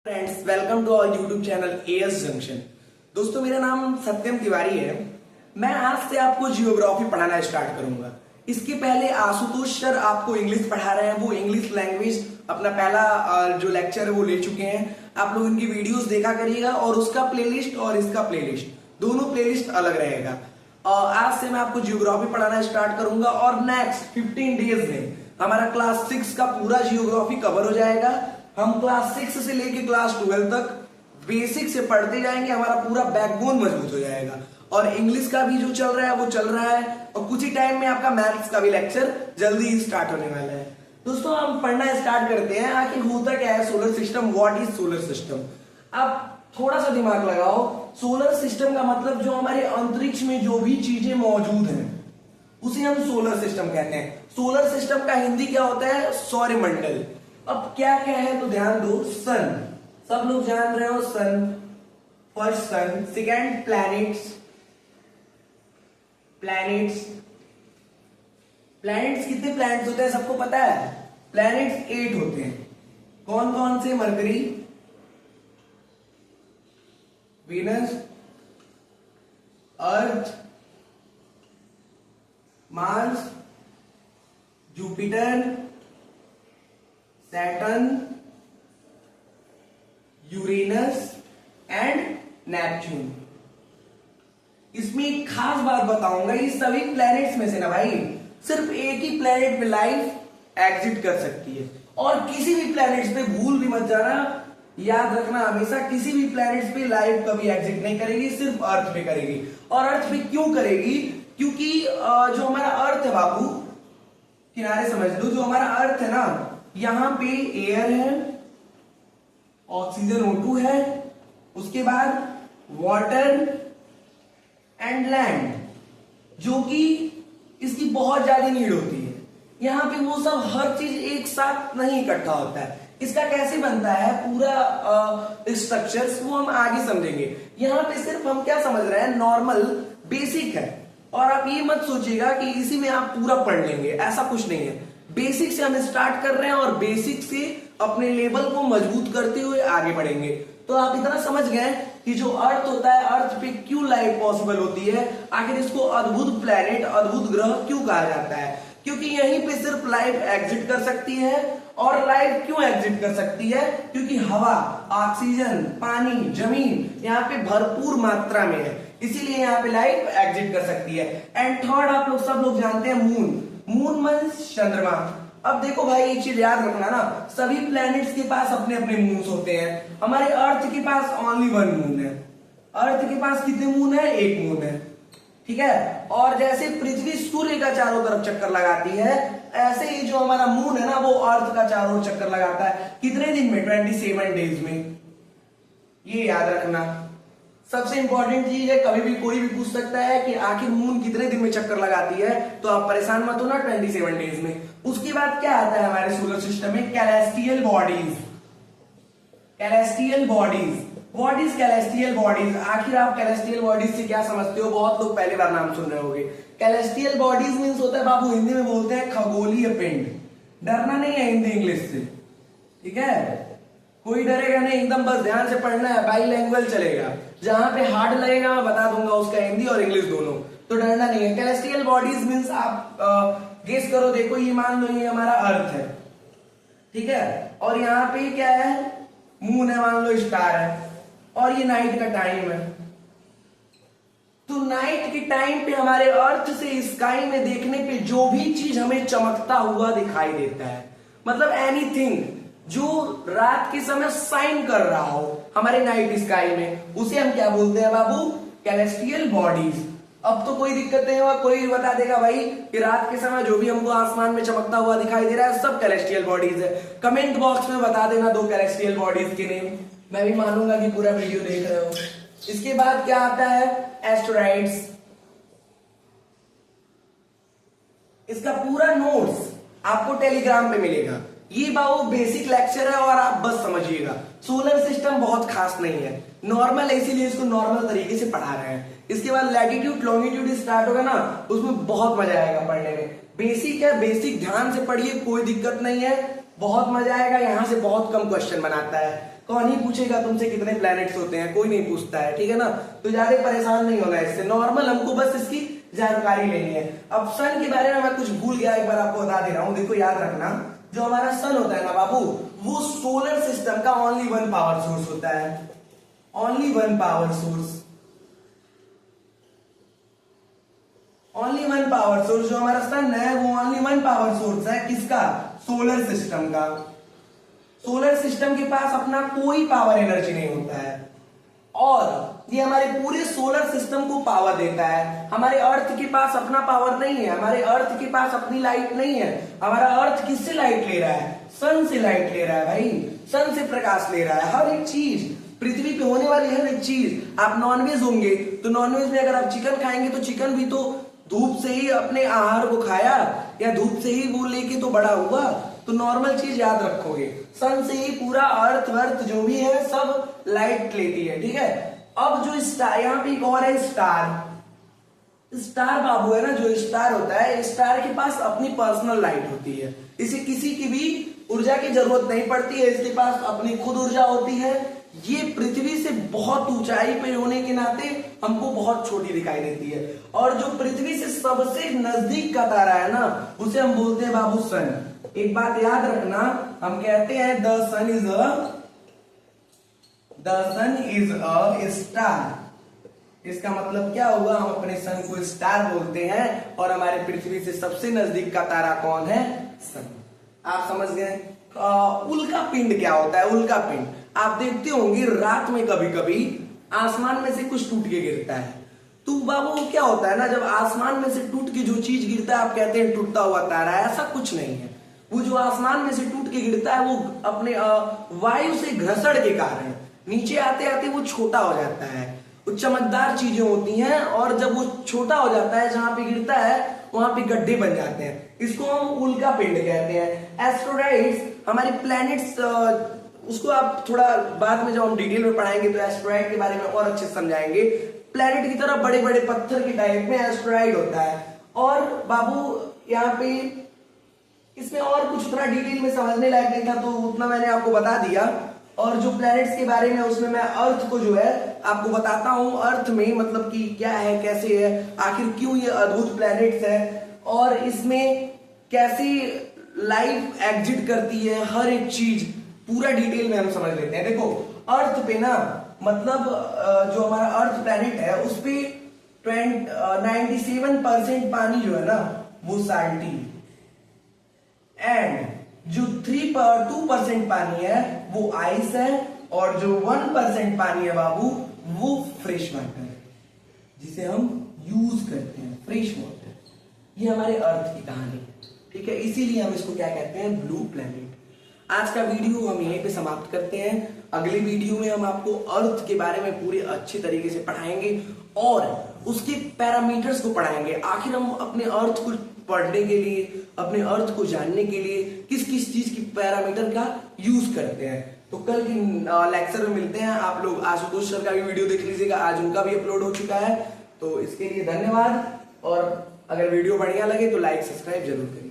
Friends, welcome to our YouTube channel AS junction. दोस्तों, मेरा नाम सत्यम तिवारी है। मैं आज से आपको जियोग्राफी पढ़ाना स्टार्ट करूंगा। इसके पहले आशुतोष सर आपको इंग्लिश पढ़ा रहे हैं। वो इंग्लिश लैंग्वेज अपना पहला जो लेक्चर है वो ले चुके हैं। आप लोग इनकी वीडियोस देखा करिएगा और उसका प्लेलिस्ट और इसका प्लेलिस्ट दोनों प्लेलिस्ट अलग रहेगा। आज से मैं आपको जियोग्राफी पढ़ाना स्टार्ट करूंगा और नेक्स्ट 15 डेज में हमारा क्लास 6 का पूरा जियोग्राफी कवर हो जाएगा। हम क्लास 6 से लेके क्लास 12 तक बेसिक से पढ़ते जाएंगे। हमारा पूरा बैकबोन मजबूत हो जाएगा। और इंग्लिश का भी जो चल रहा है वो चल रहा है और कुछ ही टाइम में आपका मैथ्स का भी लेक्चर जल्दी ही स्टार्ट होने वाला है। दोस्तों, हम पढ़ना स्टार्ट करते हैं। आखिर होता क्या है solar system, what is solar system. अब थोड़ा सा दिमाग लगाओ। सोलर सिस्टम का मतलब जो हमारे अंतरिक्ष में जो भी चीजें मौजूद हैं उसे हम सोलर सिस्टम कहते हैं। सोलर सिस्टम का हिंदी क्या होता है? सौरमंडल। अब क्या क्या है तो ध्यान दो। सन, सब लोग जान रहे हो। सन, फर्स्ट सन, सेकेंड प्लैनेट्स। प्लैनेट्स कितने प्लैनेट्स होते हैं सबको पता है? प्लैनेट्स 8 होते हैं। कौन कौन से? Mercury, Venus, earth, Mars, Jupiter, Saturn, Uranus and Neptune. इसमें एक खास बात बताऊंगा, ये सभी प्लैनेट्स में से ना भाई सिर्फ एक ही प्लैनेट पे लाइफ एग्जिट कर सकती है। और किसी भी प्लैनेट्स पे भूल भी मत जाना, याद रखना हमेशा, किसी भी प्लैनेट्स पे लाइफ कभी एग्जिट नहीं करेगी, सिर्फ अर्थ पे करेगी। और अर्थ पे क्यों करेगी? क्योंकि जो हमारा अर्थ है बाबू, किनारे समझ लो, जो हमारा अर्थ है ना, यहां पे एयर है, ऑक्सीजन O2 है, उसके बाद वाटर एंड लैंड, जो कि इसकी बहुत ज्यादा नीड होती है। यहां पे वो सब हर चीज एक साथ नहीं इकट्ठा होता है। इसका कैसे बनता है पूरा स्ट्रक्चर्स, वो हम आगे समझेंगे। यहां पे सिर्फ हम क्या समझ रहे हैं, नॉर्मल बेसिक है। और आप ये मत सोचिएगा कि इसी में आप पूरा पढ़ लेंगे, ऐसा कुछ नहीं है। बेसिक से हम स्टार्ट कर रहे हैं और बेसिक से अपने लेवल को मजबूत करते हुए आगे बढ़ेंगे। तो आप इतना समझ गए कि जो अर्थ होता है, अर्थ पे क्यों लाइफ पॉसिबल होती है, आखिर इसको अद्भुत प्लैनेट, अद्भुत ग्रह क्यों कहा जाता है? क्योंकि यहीं पे सिर्फ लाइफ एग्जिट कर सकती है। और लाइफ क्यों एग्जिट कर सकती है? क्योंकि हवा, ऑक्सीजन, पानी, जमीन यहाँ पे भरपूर मात्रा में है, इसीलिए यहाँ पे लाइफ एग्जिट कर सकती है। एंड थर्ड, आप लोग सब लोग जानते हैं मून। मून मींस चंद्रमा। अब देखो भाई, एक चीज याद रखना ना, सभी प्लैनेट्स के पास अपने अपने मून्स होते हैं। हमारे अर्थ के पास ओनली 1 मून है। अर्थ के पास कितने मून है? 1 मून है, ठीक है। और जैसे पृथ्वी सूर्य का चारों तरफ चक्कर लगाती है, ऐसे ही जो हमारा मून है ना, वो अर्थ का चारों चक्कर लगाता है। कितने दिन में? 27 डेज में। ये याद रखना सबसे इंपॉर्टेंट चीज है। कभी भी कोई भी पूछ सकता है कि आखिर मून कितने दिन में चक्कर लगाती है, तो आप परेशान मत होना, 27 डेज में। उसके बाद क्या आता है हमारे सोलर सिस्टम में? Celestial bodies. Celestial bodies, what is celestial bodies? आखिर आप कैलेस्टियल बॉडीज से क्या समझते हो? बहुत लोग पहली बार नाम सुन रहे होंगे। कैलेस्टियल बॉडीज मींस होता है बाबू, हिंदी में बोलते हैं खगोलीय पिंड। डरना नहीं है हिंदी इंग्लिश से, ठीक है? कोई डरेगा नहीं, एकदम बस ध्यान से पढ़ना है, बाई लैंग्वेज चलेगा। जहां पे हार्ड लगेगा मैं बता दूंगा उसका हिंदी और इंग्लिश दोनों, तो डरना नहीं है। कैलेस्टियल बॉडीज मींस आप गेस करो, देखो ये मान लो ये हमारा अर्थ है, ठीक है, और यहाँ पे क्या है? मून है, मान लो स्टार है, और ये नाइट का टाइम है। तो नाइट के टाइम पे हमारे अर्थ से स्काई में देखने पे जो भी चीज हमें चमकता हुआ दिखाई देता है, मतलब एनीथिंग जो रात के समय शाइन कर रहा हो हमारे नाइट स्काई में, उसे हम क्या बोलते हैं बाबू? कैलेस्टियल बॉडीज। अब तो कोई दिक्कत नहीं होगा, कोई बता देगा भाई कि रात के समय जो भी हमको आसमान में चमकता हुआ दिखाई दे रहा है सब कैलेस्टियल बॉडीज है। कमेंट बॉक्स में बता देना 2 कैलेस्टियल बॉडीज के नेम, मैं भी मानूंगा कि पूरा वीडियो देख रहे हो। इसके बाद क्या आता है? एस्टेरॉइड्स। इसका पूरा नोट्स आपको टेलीग्राम पे मिलेगा। ये बाबू बेसिक लेक्चर है और आप बस समझिएगा, सोलर सिस्टम बहुत खास नहीं है, नॉर्मल है, इसीलिए इसको नॉर्मल तरीके से पढ़ा रहे हैं। इसके बाद लैटिट्यूड लॉन्गिट्यूड स्टार्ट होगा ना, उसमें बहुत मजा आएगा पढ़ने में। बेसिक है, बेसिक ध्यान से पढ़िए, कोई दिक्कत नहीं है, बहुत मजा आएगा। यहां से बहुत कम क्वेश्चन बनाता है। कौन ही पूछेगा तुमसे कितने प्लैनेट्स होते हैं, कोई नहीं पूछता है, ठीक है ना। तो ज्यादा परेशान नहीं होना इससे, नॉर्मल हमको बस इसकी जानकारी लेनी है। अब सन के बारे में मैं कुछ भूल गया, एक बार आपको बता दे रहा हूं। देखो याद रखना, जो हमारा सन होता है ना बाबू, वो सोलर सिस्टम का ओनली वन पावर सोर्स होता है, only one power source, only one power source. जो हमारा सन है वो ओनली वन पावर सोर्स है, किसका? सोलर सिस्टम का। सोलर सिस्टम के पास अपना कोई पावर एनर्जी नहीं होता है, और ये हमारे पूरे सोलर सिस्टम को पावर देता है। हमारे अर्थ के पास अपना पावर नहीं है, हमारे अर्थ के पास अपनी लाइट नहीं है। हमारा अर्थ किससे लाइट ले रहा है? सन से लाइट ले रहा है भाई, सन से प्रकाश ले रहा है। हर एक चीज पृथ्वी पे होने वाली हर एक चीज, आप नॉनवेज होंगे तो नॉनवेज में अगर आप चिकन खाएंगे तो चिकन भी तो धूप से ही अपने आहार को खाया, या धूप से ही वो लेके तो बड़ा हुआ। तो नॉर्मल चीज याद रखोगे, सन से ही पूरा अर्थ वर्थ जो भी है सब लाइट लेती है, ठीक है। अब जो स्टार, यहाँ पे एक और है स्टार। स्टार बाबू है ना, जो स्टार होता है, स्टार के पास अपनी पर्सनल लाइट होती है, इसे किसी की भी ऊर्जा की जरूरत नहीं पड़ती है, इसके पास अपनी खुद ऊर्जा होती है। ये पृथ्वी से बहुत ऊंचाई पे होने के नाते हमको बहुत छोटी दिखाई देती है, और जो पृथ्वी से सबसे नजदीक का तारा है ना, उसे हम बोलते हैं बाबू सन। एक बात याद रखना, हम कहते हैं the sun is a star. इसका मतलब क्या हुआ? हम अपने सन को स्टार बोलते हैं, और हमारे पृथ्वी से सबसे नजदीक का तारा कौन है? सन। आप समझ गए। उल्का पिंड क्या होता है? उल्का पिंड आप देखते होंगे रात में कभी कभी आसमान में से कुछ टूट के गिरता है। तो बाबू क्या होता है ना, जब आसमान में से टूट के जो चीज गिरता है आप कहते हैं टूटता हुआ तारा है, ऐसा कुछ नहीं है। वो जो आसमान में से टूट के गिरता है वो अपने वायु से घर्षण के कारण नीचे आते आते वो छोटा हो जाता है। वो चमकदार चीजें होती हैं, और जब वो छोटा हो जाता है जहां पे गिरता है वहां पे गड्ढे बन जाते हैं, इसको हम उल्का पिंड कहते हैं। एस्ट्रॉइड्स हमारे प्लैनेट्स, उसको आप थोड़ा बाद में जब हम डिटेल में पढ़ाएंगे तो एस्ट्रॉइड के बारे में और अच्छे से समझाएंगे। प्लैनेट की तरह बड़े बड़े पत्थर के टाइप में एस्ट्रॉइड होता है। और बाबू यहाँ पे इसमें और कुछ उतना डिटेल में समझने लायक नहीं था, तो उतना मैंने आपको बता दिया। और जो प्लैनेट्स के बारे में उसमें मैं अर्थ को जो है आपको बताता हूँ। अर्थ में मतलब कि क्या है, कैसे है, आखिर क्यों ये अद्भुत प्लैनेट्स है, और इसमें कैसी लाइफ एग्जिट करती है, हर एक चीज पूरा डिटेल में हम समझ लेते हैं। देखो अर्थ पे ना, मतलब जो हमारा अर्थ प्लैनेट है उस पे 97% पानी जो है ना वो साल्टी, एंड जो 2% पानी है वो आइस है, और जो 1% पानी है बाबू वो फ्रेश वाटर है, जिसे हम यूज करते हैं, फ्रेश वाटर। ये हमारे अर्थ की कहानी है, ठीक है। इसीलिए हम इसको क्या कहते हैं? Blue planet. आज का वीडियो हम यहीं पे समाप्त करते हैं। अगले वीडियो में हम आपको अर्थ के बारे में पूरे अच्छे तरीके से पढ़ाएंगे, और उसके पैरामीटर्स को पढ़ाएंगे। आखिर हम अपने अर्थ को पढ़ने के लिए, अपने अर्थ को जानने के लिए किस किस चीज की पैरामीटर का यूज करते हैं। तो कल की लेक्चर में मिलते हैं। आप लोग आशुतोष सर का भी वीडियो देख लीजिएगा, आज उनका भी अपलोड हो चुका है। तो इसके लिए धन्यवाद, और अगर वीडियो बढ़िया लगे तो लाइक सब्सक्राइब जरूर करिए।